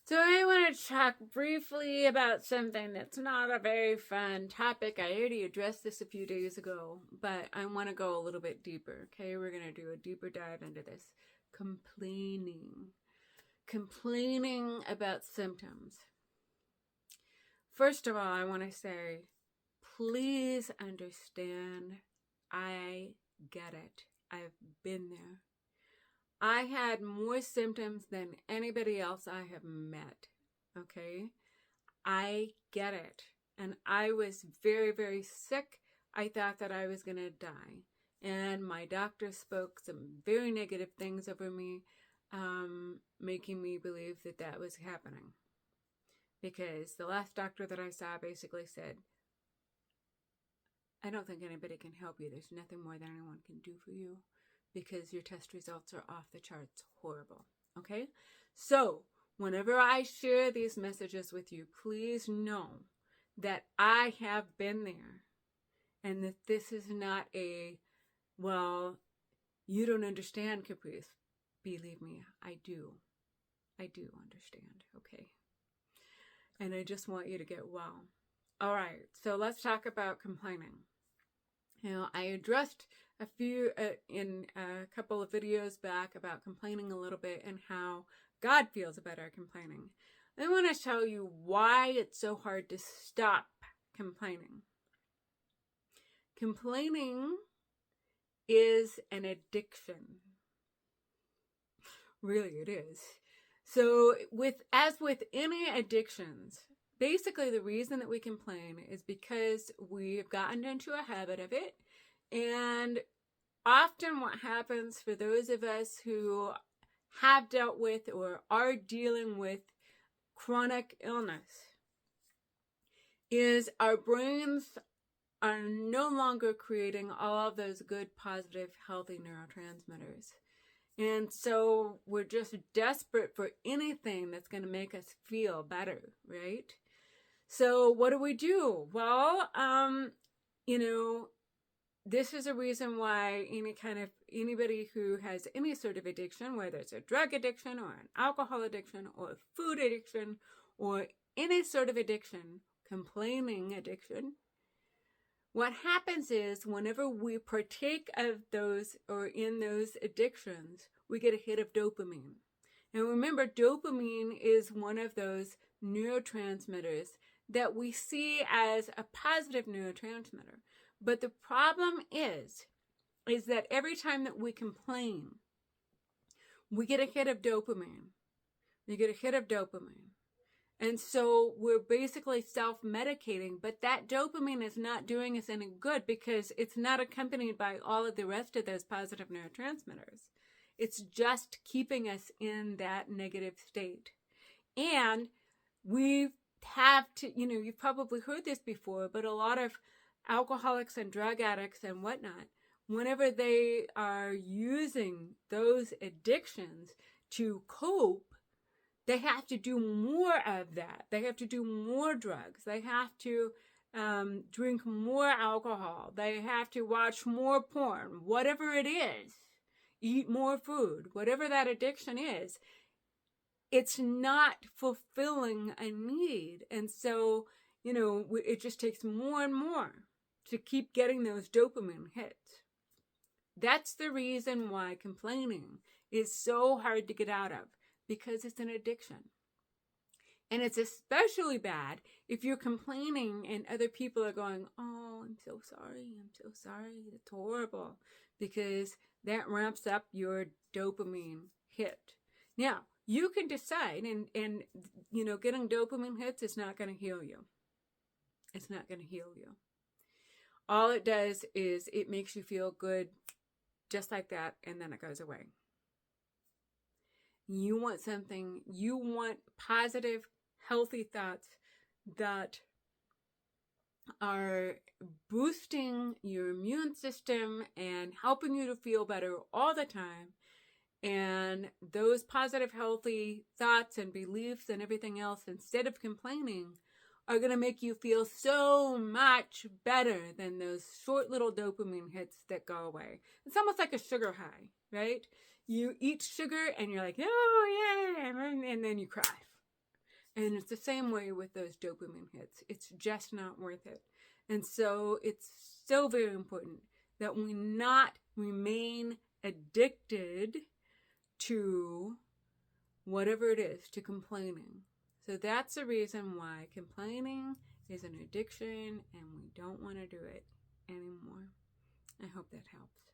So I want to talk briefly about something that's not a very fun topic. I already addressed this a few days ago, but I want to go a little bit deeper. Okay, we're going to do a deeper dive into this. Complaining. Complaining about symptoms. First of all, I want to say, please understand, I get it. I've been there. I had more symptoms than anybody else I have met. Okay? I get it. And I was very, very sick. I thought that I was going to die. And my doctor spoke some very negative things over me, making me believe that that was happening. Because the last doctor that I saw basically said, I don't think anybody can help you. There's nothing more that anyone can do for you because your test results are off the charts horrible. Okay? So, whenever I share these messages with you, please know that I have been there and that this is not a, well, you don't understand, Caprice. Believe me, I do. I do understand, okay? And I just want you to get well. All right, so let's talk about complaining. I addressed a few in a couple of videos back about complaining a little bit and how God feels about our complaining. I want to tell you why it's so hard to stop complaining. Complaining is an addiction. Really, it is. So, as with any addictions, basically the reason that we complain is because we've gotten into a habit of it. And often what happens for those of us who have dealt with or are dealing with chronic illness is our brains are no longer creating all of those good, positive, healthy neurotransmitters. And so we're just desperate for anything that's going to make us feel better, right? So what do? Well, this is a reason why anybody who has any sort of addiction, whether it's a drug addiction or an alcohol addiction or a food addiction or any sort of addiction, complaining addiction, what happens is whenever we partake of those or in those addictions, we get a hit of dopamine. And remember, dopamine is one of those neurotransmitters that we see as a positive neurotransmitter. But the problem is that every time that we complain, we get a hit of dopamine. We get a hit of dopamine. And so we're basically self-medicating, but that dopamine is not doing us any good because it's not accompanied by all of the rest of those positive neurotransmitters. It's just keeping us in that negative state. And we have to, you've probably heard this before, but a lot of alcoholics and drug addicts and whatnot, whenever they are using those addictions to cope, they have to do more of that. They have to do more drugs. They have to drink more alcohol. They have to watch more porn, whatever it is, eat more food, whatever that addiction is. It's not fulfilling a need. And so, it just takes more and more to keep getting those dopamine hits. That's the reason why complaining is so hard to get out of, because it's an addiction. And it's especially bad if you're complaining and other people are going, oh, I'm so sorry, it's horrible, because that ramps up your dopamine hit. Now, you can decide, and getting dopamine hits is not going to heal you. It's not going to heal you. All it does is it makes you feel good just like that, and then it goes away. You want positive, healthy thoughts that are boosting your immune system and helping you to feel better all the time. And those positive, healthy thoughts and beliefs and everything else, instead of complaining, are going to make you feel so much better than those short little dopamine hits that go away. It's almost like a sugar high, right? You eat sugar and you're like, oh, yeah, and then you cry. And it's the same way with those dopamine hits. It's just not worth it. And so it's so very important that we not remain addicted to whatever it is, to complaining. So that's the reason why complaining is an addiction and we don't want to do it anymore. I hope that helps.